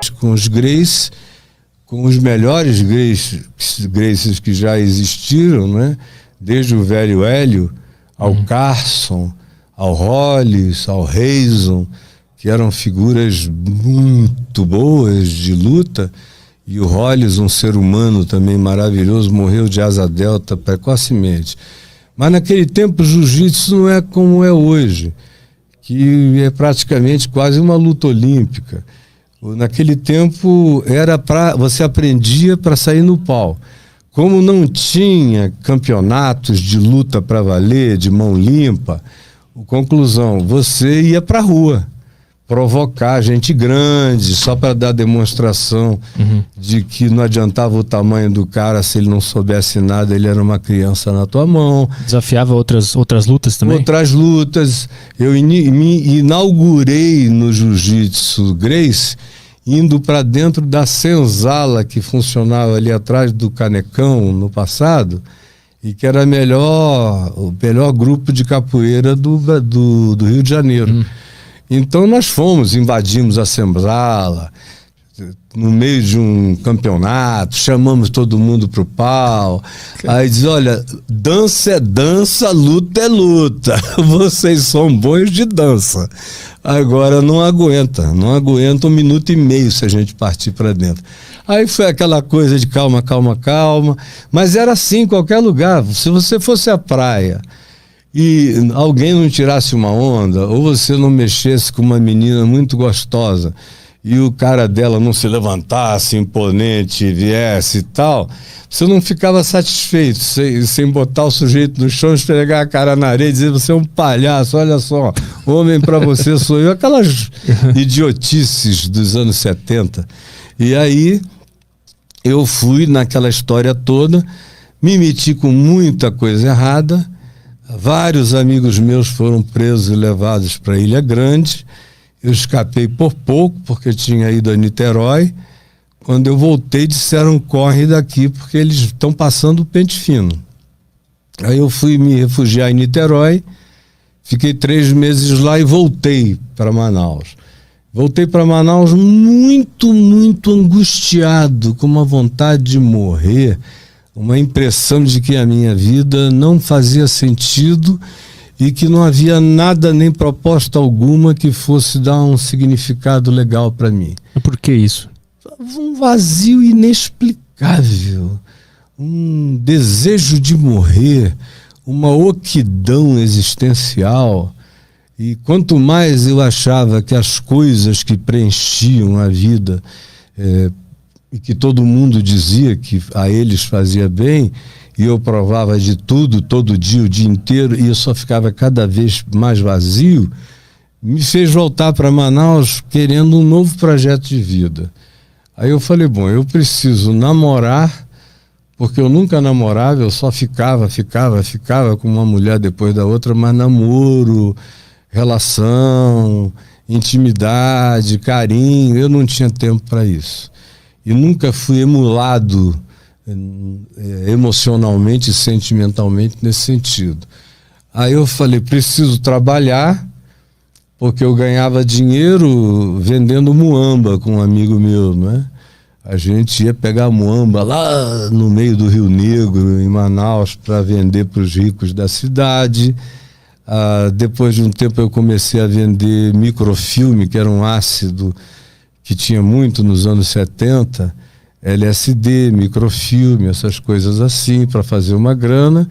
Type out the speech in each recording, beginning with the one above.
com os Grace, com os melhores Graces que já existiram, né? Desde o velho Hélio ao Carson, ao Hollis, ao Reison, que eram figuras muito boas de luta. E o Hollis, um ser humano também maravilhoso, morreu de asa delta precocemente. Mas naquele tempo o jiu-jitsu não é como é hoje, que é praticamente quase uma luta olímpica. Naquele tempo você aprendia para sair no pau. Como não tinha campeonatos de luta para valer, de mão limpa, conclusão, você ia para a rua provocar gente grande, só para dar demonstração de que não adiantava o tamanho do cara, se ele não soubesse nada, ele era uma criança na tua mão. Desafiava outras lutas também? Outras lutas. Eu me inaugurei no Jiu-Jitsu Grace, indo para dentro da senzala que funcionava ali atrás do Canecão no passado, e que era o melhor grupo de capoeira do Rio de Janeiro. Então nós invadimos a senzala, no meio de um campeonato, chamamos todo mundo pro pau, aí diz, olha, dança é dança, luta é luta, vocês são bons de dança, agora não aguenta 1 minuto e meio se a gente partir para dentro. Aí foi aquela coisa de calma, mas era assim em qualquer lugar. Se você fosse à praia e alguém não tirasse uma onda, ou você não mexesse com uma menina muito gostosa e o cara dela não se levantasse imponente, viesse e tal, você não ficava satisfeito sem botar o sujeito no chão, esfregar a cara na areia e dizer, você é um palhaço, olha só, homem pra você sou eu, aquelas idiotices dos anos 70. E aí eu fui naquela história toda, me meti com muita coisa errada. Vários amigos meus foram presos e levados para Ilha Grande. Eu escapei por pouco, porque tinha ido a Niterói. Quando eu voltei, disseram, corre daqui, porque eles estão passando o pente fino. Aí eu fui me refugiar em Niterói, fiquei 3 meses lá e voltei para Manaus. Voltei para Manaus muito, muito angustiado, com uma vontade de morrer, uma impressão de que a minha vida não fazia sentido e que não havia nada, nem proposta alguma que fosse dar um significado legal para mim. Por que isso? Um vazio inexplicável, um desejo de morrer, uma oquidão existencial. E quanto mais eu achava que as coisas que preenchiam a vida e que todo mundo dizia que a eles fazia bem, e eu provava de tudo, todo dia, o dia inteiro, e eu só ficava cada vez mais vazio, me fez voltar para Manaus querendo um novo projeto de vida. Aí eu falei, bom, eu preciso namorar, porque eu nunca namorava, eu só ficava com uma mulher depois da outra, mas namoro, relação, intimidade, carinho, eu não tinha tempo para isso. E nunca fui emulado emocionalmente e sentimentalmente nesse sentido. Aí eu falei, preciso trabalhar, porque eu ganhava dinheiro vendendo muamba com um amigo meu, né? A gente ia pegar muamba lá no meio do Rio Negro, em Manaus, para vender para os ricos da cidade. Depois de um tempo eu comecei a vender microfilme, que era um ácido que tinha muito nos anos 70, LSD, microfilme, essas coisas assim, para fazer uma grana.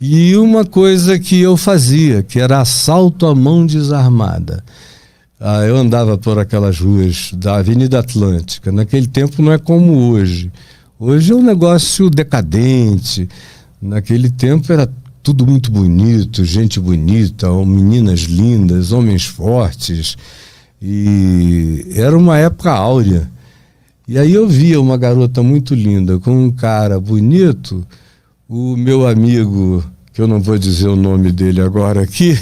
E uma coisa que eu fazia, que era assalto à mão desarmada. Eu andava por aquelas ruas da Avenida Atlântica. Naquele tempo não é como hoje. Hoje é um negócio decadente. Naquele tempo era tudo muito bonito, gente bonita, meninas lindas, homens fortes. E era uma época áurea. E aí eu via uma garota muito linda com um cara bonito. O meu amigo, que eu não vou dizer o nome dele agora aqui,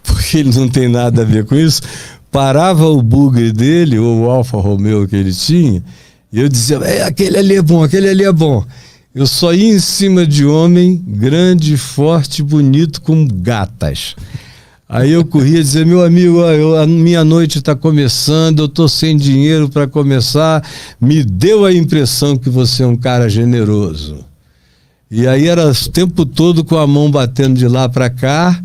porque ele não tem nada a ver com isso, parava o bugre dele, ou o Alfa Romeo que ele tinha, e eu dizia, aquele ali é bom, aquele ali é bom. Eu só ia em cima de homem grande, forte, bonito, com gatas. Aí eu corria dizer, meu amigo, ó, a minha noite está começando, eu estou sem dinheiro para começar, me deu a impressão que você é um cara generoso. E aí era o tempo todo com a mão batendo de lá para cá.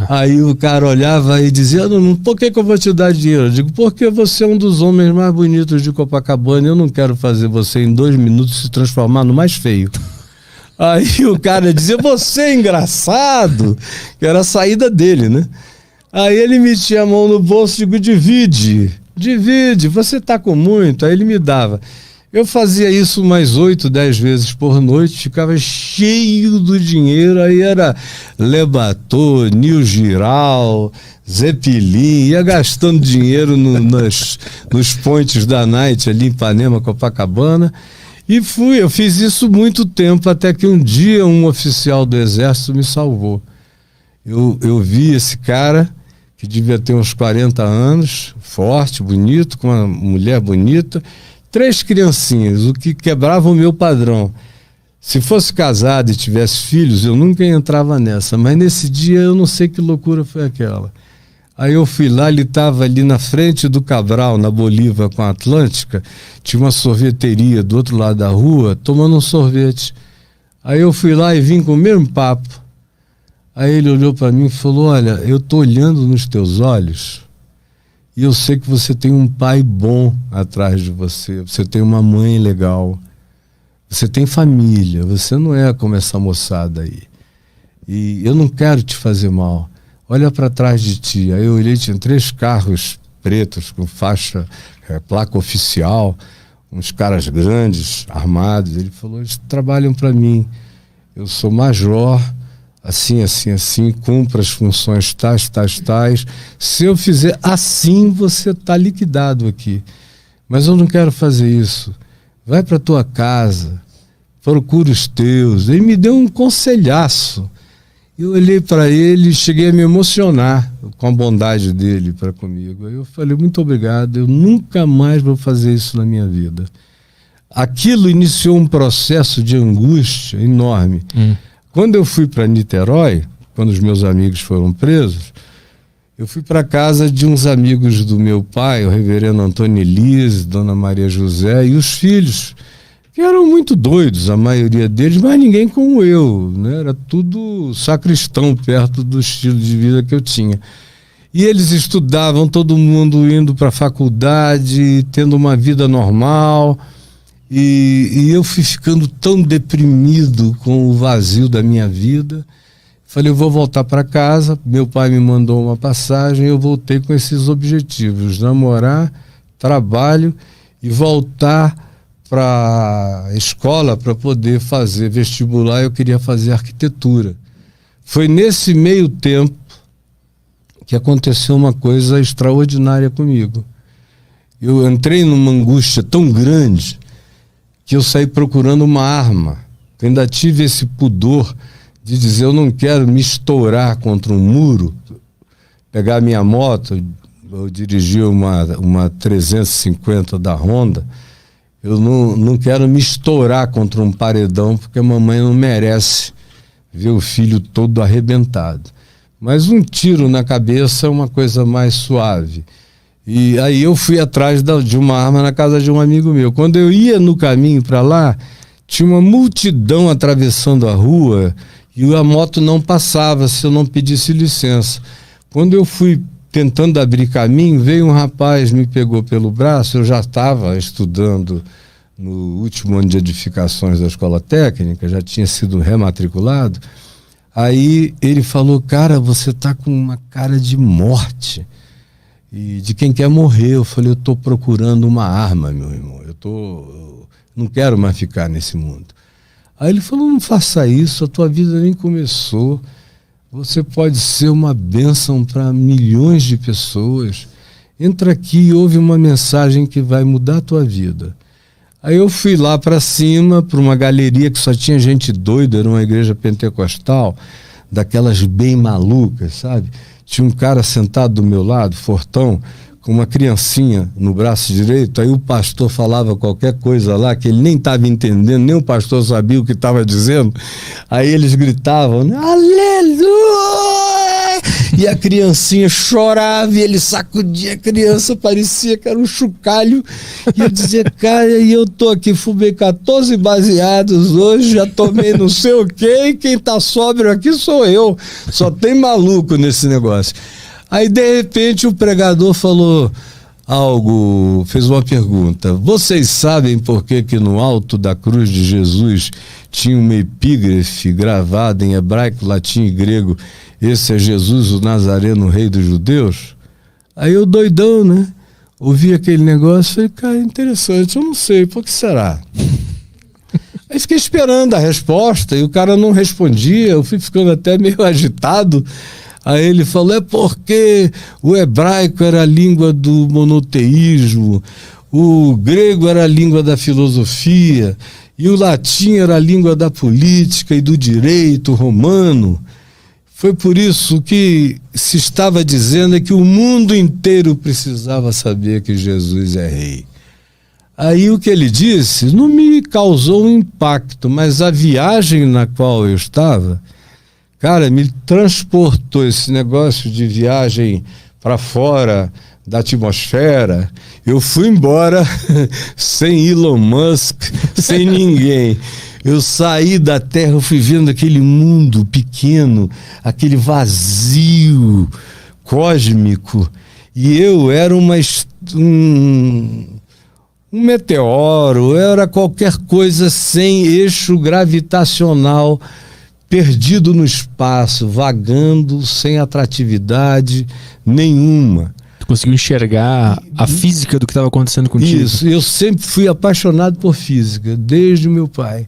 Aí o cara olhava e dizia, por que eu vou te dar dinheiro? Eu digo, porque você é um dos homens mais bonitos de Copacabana, eu não quero fazer você em 2 minutos se transformar no mais feio. Aí o cara dizia, você é engraçado, que era a saída dele, né? Aí ele metia a mão no bolso e digo, divide, você tá com muito. Aí ele me dava. Eu fazia isso umas 8, 10 vezes por noite, ficava cheio do dinheiro, aí era Lebatô, Nil Giral, Zeppelin, ia gastando dinheiro nos pontes da night ali em Ipanema, Copacabana, e eu fiz isso muito tempo, até que um dia um oficial do Exército me salvou. Eu vi esse cara, que devia ter uns 40 anos, forte, bonito, com uma mulher bonita, 3 criancinhas, o que quebrava o meu padrão. Se fosse casado e tivesse filhos, eu nunca entrava nessa, mas nesse dia eu não sei que loucura foi aquela. Aí eu fui lá, ele estava ali na frente do Cabral, na Bolívia com a Atlântica, tinha uma sorveteria do outro lado da rua, tomando um sorvete. Aí eu fui lá e vim com o mesmo papo. Aí ele olhou para mim e falou, olha, eu estou olhando nos teus olhos e eu sei que você tem um pai bom atrás de você, você tem uma mãe legal, você tem família, você não é como essa moçada aí. E eu não quero te fazer mal. Olha para trás de ti. Aí eu olhei, tinha 3 carros pretos com faixa, placa oficial, uns caras grandes, armados. Ele falou, eles trabalham para mim. Eu sou major, assim, cumpro as funções tais. Se eu fizer assim, você está liquidado aqui. Mas eu não quero fazer isso. Vai para tua casa, procura os teus. Ele me deu um conselhaço. Eu olhei para ele e cheguei a me emocionar com a bondade dele para comigo. Aí eu falei, muito obrigado, eu nunca mais vou fazer isso na minha vida. Aquilo iniciou um processo de angústia enorme. Quando eu fui para Niterói, quando os meus amigos foram presos, eu fui para casa de uns amigos do meu pai, o reverendo Antônio Elise, Dona Maria José e os filhos, que eram muito doidos, a maioria deles, mas ninguém como eu, né? Era tudo sacristão perto do estilo de vida que eu tinha. E eles estudavam, todo mundo indo para a faculdade, tendo uma vida normal, e eu fui ficando tão deprimido com o vazio da minha vida. Falei, eu vou voltar para casa, meu pai me mandou uma passagem, eu voltei com esses objetivos, namorar, trabalho e voltar para a escola para poder fazer vestibular. Eu queria fazer arquitetura. Foi nesse meio tempo que aconteceu uma coisa extraordinária comigo. Eu entrei numa angústia tão grande que eu saí procurando uma arma. Eu ainda tive esse pudor de dizer, eu não quero me estourar contra um muro, pegar minha moto, eu dirigi uma 350 da Honda, eu não quero me estourar contra um paredão, porque a mamãe não merece ver o filho todo arrebentado. Mas um tiro na cabeça é uma coisa mais suave. E aí eu fui atrás de uma arma na casa de um amigo meu. Quando eu ia no caminho para lá, tinha uma multidão atravessando a rua e a moto não passava se eu não pedisse licença. Quando eu fui tentando abrir caminho, veio um rapaz, me pegou pelo braço, eu já estava estudando no último ano de edificações da escola técnica, já tinha sido rematriculado. Aí ele falou, cara, você tá com uma cara de morte e de quem quer morrer. Eu falei, eu tô procurando uma arma, meu irmão, eu não quero mais ficar nesse mundo. Aí ele falou, não faça isso, a tua vida nem começou. Você pode ser uma bênção para milhões de pessoas. Entra aqui e ouve uma mensagem que vai mudar a tua vida. Aí eu fui lá para cima, para uma galeria que só tinha gente doida, era uma igreja pentecostal, daquelas bem malucas, sabe? Tinha um cara sentado do meu lado, fortão, com uma criancinha no braço direito. Aí o pastor falava qualquer coisa lá que ele nem estava entendendo, nem o pastor sabia o que estava dizendo. Aí eles gritavam, aleluia! E a criancinha chorava e ele sacudia a criança, parecia que era um chocalho. E eu dizia, cara, e eu tô aqui, fumei 14 baseados hoje, já tomei não sei o quê, e quem tá sóbrio aqui sou eu. Só tem maluco nesse negócio. Aí, de repente, o pregador falou algo, fez uma pergunta. Vocês sabem por que no alto da cruz de Jesus tinha uma epígrafe gravada em hebraico, latim e grego? Esse é Jesus, o Nazareno, rei dos judeus? Aí eu doidão, né? Ouvi aquele negócio e falei, cara, interessante, eu não sei, por que será? Aí fiquei esperando a resposta e o cara não respondia, eu fui ficando até meio agitado. Aí ele falou, é porque o hebraico era a língua do monoteísmo, o grego era a língua da filosofia e o latim era a língua da política e do direito romano. Foi por isso que se estava dizendo é que o mundo inteiro precisava saber que Jesus é rei. Aí o que ele disse não me causou um impacto, mas a viagem na qual eu estava, cara, me transportou. Esse negócio de viagem para fora da atmosfera. Eu fui embora sem Elon Musk, sem ninguém. Eu saí da Terra, eu fui vendo aquele mundo pequeno, aquele vazio cósmico. E eu era um meteoro, eu era qualquer coisa sem eixo gravitacional, perdido no espaço, vagando, sem atratividade nenhuma. Tu conseguiu enxergar a física do que estava acontecendo contigo? Isso, eu sempre fui apaixonado por física, desde o meu pai.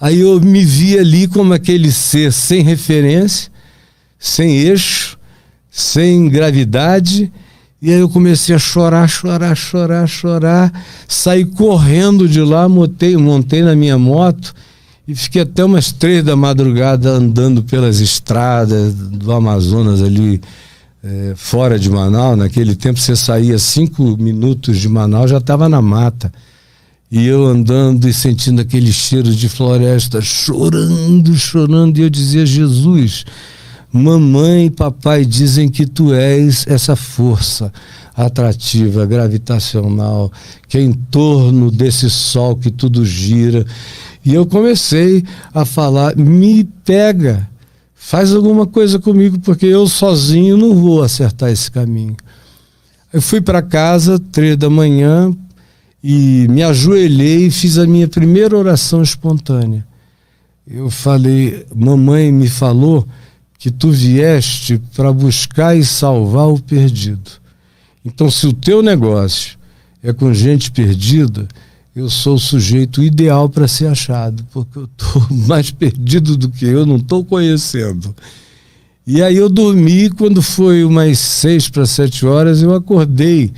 Aí eu me vi ali como aquele ser sem referência, sem eixo, sem gravidade, e aí eu comecei a chorar, saí correndo de lá, montei na minha moto, e fiquei até umas 3 da madrugada andando pelas estradas do Amazonas ali, fora de Manaus. Naquele tempo você saía 5 minutos de Manaus, já estava na mata. E eu andando e sentindo aquele cheiro de floresta, chorando, e eu dizia, Jesus, mamãe e papai dizem que tu és essa força atrativa, gravitacional, que é em torno desse sol que tudo gira. E eu comecei a falar, me pega, faz alguma coisa comigo, porque eu sozinho não vou acertar esse caminho. Eu fui para casa, 3 da manhã, e me ajoelhei e fiz a minha primeira oração espontânea. Eu falei, mamãe me falou que tu vieste para buscar e salvar o perdido. Então, se o teu negócio é com gente perdida, eu sou o sujeito ideal para ser achado, porque eu estou mais perdido do que eu não estou conhecendo. E aí eu dormi, quando foi umas 6 para 7 horas, eu acordei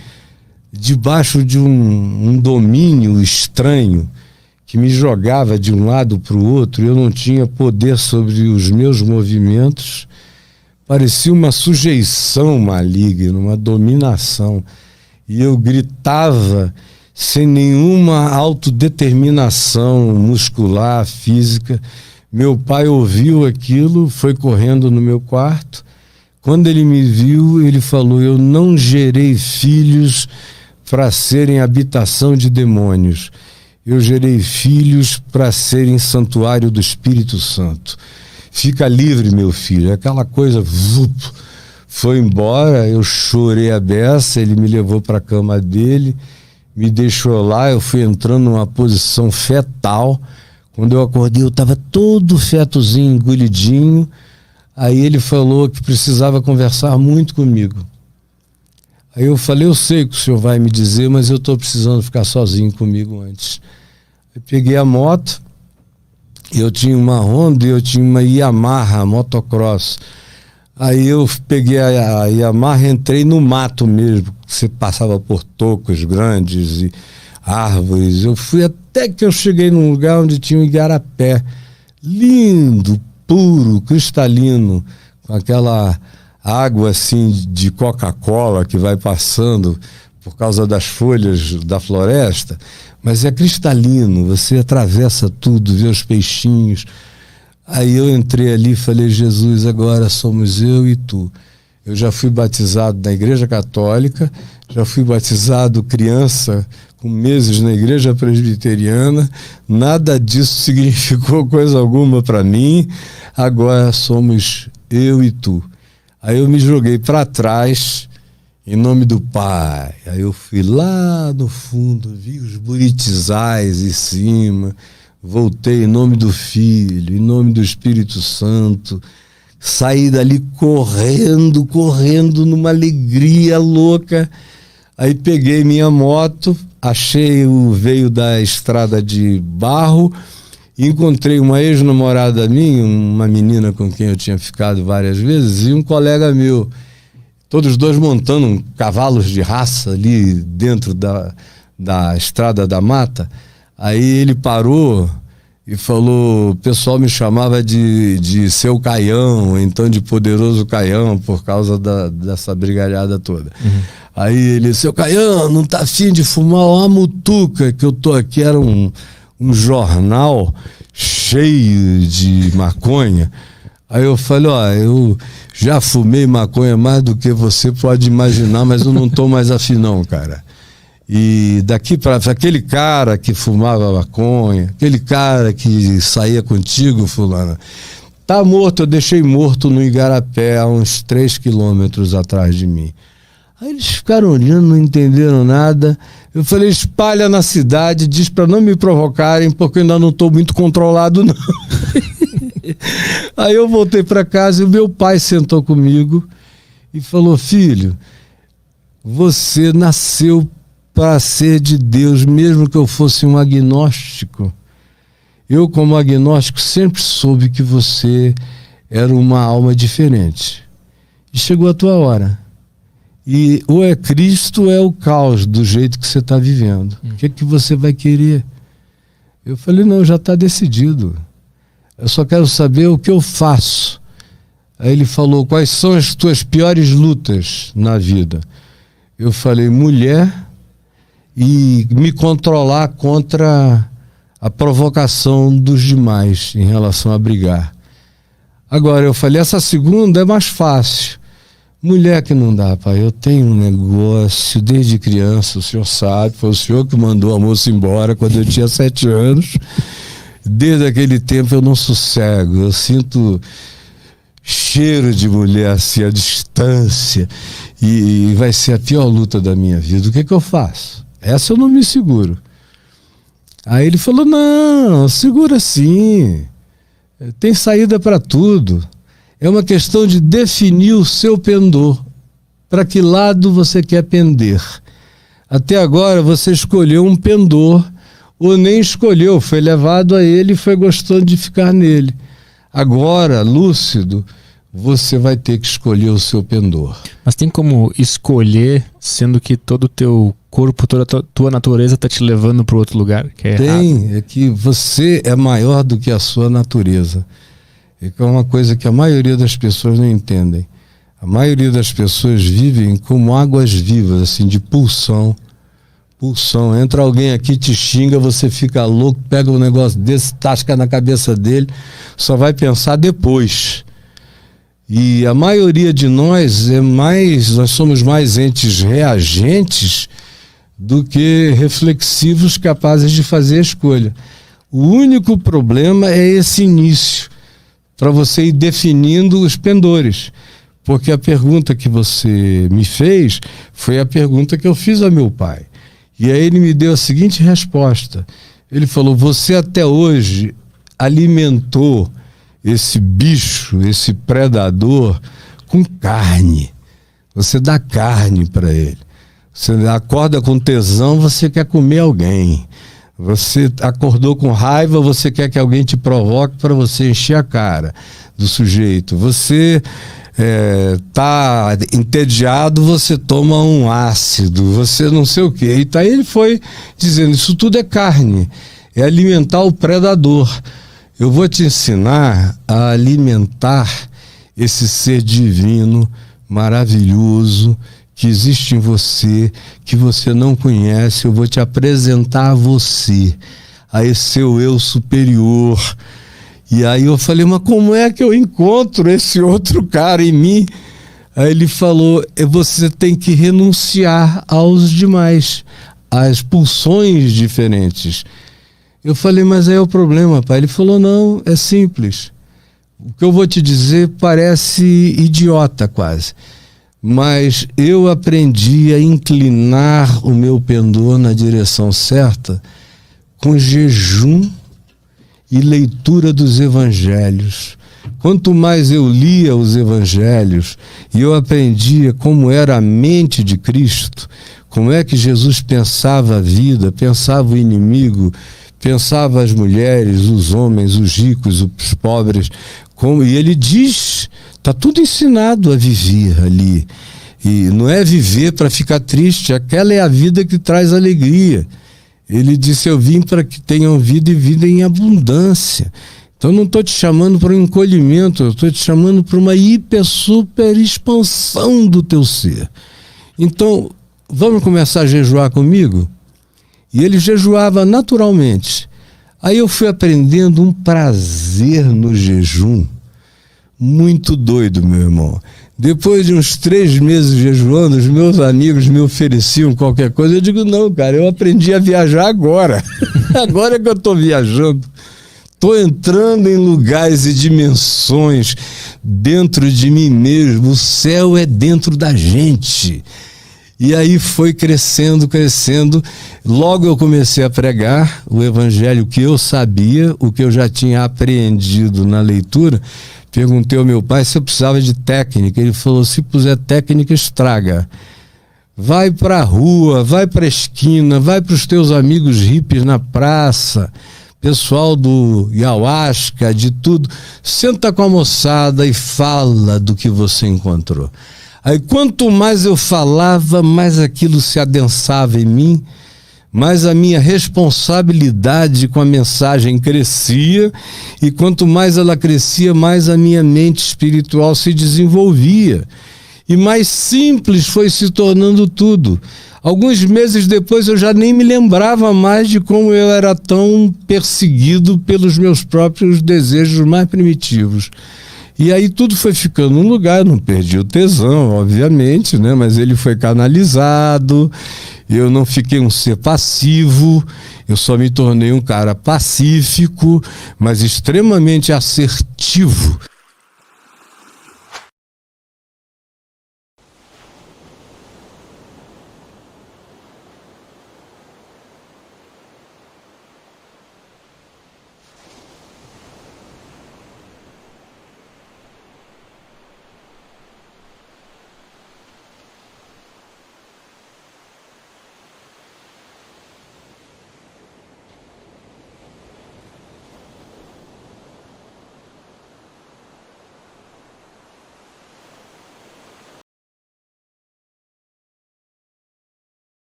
debaixo de um domínio estranho que me jogava de um lado para o outro. Eu não tinha poder sobre os meus movimentos, parecia uma sujeição maligna, uma dominação, e eu gritava sem nenhuma autodeterminação muscular, física. Meu pai ouviu aquilo, foi correndo no meu quarto. Quando ele me viu, ele falou, eu não gerei filhos para serem habitação de demônios. Eu gerei filhos para serem santuário do Espírito Santo. Fica livre, meu filho. Aquela coisa foi embora, eu chorei a beça, ele me levou para a cama dele, me deixou lá, eu fui entrando numa posição fetal. Quando eu acordei, eu estava todo fetozinho, engolidinho. Aí ele falou que precisava conversar muito comigo. Aí eu falei, eu sei que o senhor vai me dizer, mas eu estou precisando ficar sozinho comigo antes. Eu peguei a moto, eu tinha uma Honda e eu tinha uma Yamaha motocross. Aí eu peguei a Yamaha, entrei no mato mesmo, você passava por tocos grandes e árvores. Eu fui até que eu cheguei num lugar onde tinha um igarapé, lindo, puro, cristalino, com aquela água assim de Coca-Cola que vai passando por causa das folhas da floresta, mas é cristalino, você atravessa tudo, vê os peixinhos. Aí eu entrei ali e falei, Jesus, agora somos eu e tu. Eu já fui batizado na Igreja Católica, já fui batizado criança com meses na Igreja Presbiteriana. Nada disso significou coisa alguma para mim. Agora somos eu e tu. Aí eu me joguei para trás em nome do Pai. Aí eu fui lá no fundo, vi os buritizais em cima, voltei em nome do Filho, em nome do Espírito Santo. Saí dali correndo numa alegria louca. Aí peguei minha moto, achei o veio da estrada de barro, encontrei uma ex-namorada minha, uma menina com quem eu tinha ficado várias vezes, e um colega meu, todos dois montando cavalos de raça ali dentro da estrada da mata. Aí ele parou e falou, o pessoal me chamava de Seu Caião, então de Poderoso Caião, por causa dessa brigalhada toda. Aí ele, Seu Caião, não tá afim de fumar uma mutuca, que eu tô aqui, era um jornal cheio de maconha. Aí eu falei, eu já fumei maconha mais do que você pode imaginar, mas eu não tô mais afim não, cara. E daqui para aquele cara que fumava maconha, aquele cara que saía contigo, fulano, tá morto, eu deixei morto no Igarapé, a uns 3 quilômetros atrás de mim. Aí eles ficaram olhando, não entenderam nada. Eu falei, espalha na cidade, diz para não me provocarem, porque eu ainda não estou muito controlado, não. Aí eu voltei para casa e o meu pai sentou comigo e falou, filho, você nasceu para ser de Deus, mesmo que eu fosse um agnóstico. Eu, como agnóstico, sempre soube que você era uma alma diferente. E chegou a tua hora. E ou é Cristo ou é o caos do jeito que você está vivendo. O que você vai querer? Eu falei, não, já está decidido. Eu só quero saber o que eu faço. Aí ele falou, quais são as tuas piores lutas na vida? Eu falei, mulher e me controlar contra a provocação dos demais em relação a brigar. Agora, eu falei, essa segunda é mais fácil. Mulher que não dá, pai. Eu tenho um negócio desde criança, o senhor sabe, foi o senhor que mandou a moça embora quando eu tinha 7 anos. Desde aquele tempo eu não sossego, eu sinto cheiro de mulher assim, a distância, e vai ser a pior luta da minha vida. O que eu faço? Essa eu não me seguro. Aí ele falou, não, segura sim, tem saída para tudo. É uma questão de definir o seu pendor. Para que lado você quer pender? Até agora você escolheu um pendor, ou nem escolheu, foi levado a ele e foi gostando de ficar nele. Agora, lúcido, você vai ter que escolher o seu pendor. Mas tem como escolher, sendo que todo o teu corpo, toda a tua natureza está te levando para outro lugar? Que é tem, errado. é que você é maior do que a sua natureza. É uma coisa que a maioria das pessoas não entendem. A maioria das pessoas vivem como águas vivas, assim, de pulsão. Pulsão. Entra alguém aqui, te xinga, você fica louco, pega um negócio desse, tasca na cabeça dele, só vai pensar depois. E a maioria de nós nós somos mais entes reagentes do que reflexivos, capazes de fazer a escolha. O único problema é esse início, para você ir definindo os pendores. Porque a pergunta que você me fez foi a pergunta que eu fiz ao meu pai. E aí ele me deu a seguinte resposta. Ele falou, você até hoje alimentou esse bicho, esse predador, com carne. Você dá carne para ele. Você acorda com tesão, você quer comer alguém. Você acordou com raiva, você quer que alguém te provoque para você encher a cara do sujeito. Você tá entediado, você toma um ácido, você não sei o quê. E aí ele foi dizendo, isso tudo é carne, é alimentar o predador. Eu vou te ensinar a alimentar esse ser divino, maravilhoso, que existe em você, que você não conhece. Eu vou te apresentar a você, a esse seu eu superior. E aí eu falei, mas como é que eu encontro esse outro cara em mim? Aí ele falou, você tem que renunciar aos demais, às pulsões diferentes. Eu falei, mas aí é o problema, pai. Ele falou, não, é simples. O que eu vou te dizer parece idiota quase, mas eu aprendi a inclinar o meu pendor na direção certa com jejum e leitura dos evangelhos. Quanto mais eu lia os evangelhos e eu aprendia como era a mente de Cristo, como é que Jesus pensava a vida, pensava o inimigo, pensava as mulheres, os homens, os ricos, os pobres, e ele diz, está tudo ensinado a viver ali. E não é viver para ficar triste, aquela é a vida que traz alegria. Ele disse, eu vim para que tenham vida e vida em abundância. Então não estou te chamando para um encolhimento, eu estou te chamando para uma super expansão do teu ser. Então, vamos começar a jejuar comigo? E ele jejuava naturalmente. Aí eu fui aprendendo um prazer no jejum muito doido, meu irmão. Depois de uns 3 meses jejuando, os meus amigos me ofereciam qualquer coisa. Eu digo, não, cara, eu aprendi a viajar agora. Agora é que eu estou viajando. Estou entrando em lugares e dimensões dentro de mim mesmo. O céu é dentro da gente. E aí foi crescendo, crescendo. Logo eu comecei a pregar o evangelho que eu sabia, o que eu já tinha aprendido na leitura. Perguntei ao meu pai se eu precisava de técnica. Ele falou, se puser técnica, estraga. Vai para a rua, vai para a esquina, vai para os teus amigos hippies na praça, pessoal do ayahuasca, de tudo. Senta com a moçada e fala do que você encontrou. Aí quanto mais eu falava, mais aquilo se adensava em mim, mais a minha responsabilidade com a mensagem crescia, e quanto mais ela crescia, mais a minha mente espiritual se desenvolvia. E mais simples foi se tornando tudo. Alguns meses depois eu já nem me lembrava mais de como eu era tão perseguido pelos meus próprios desejos mais primitivos. E aí tudo foi ficando no lugar, não perdi o tesão, obviamente, né? Mas ele foi canalizado, eu não fiquei um ser passivo, eu só me tornei um cara pacífico, mas extremamente assertivo.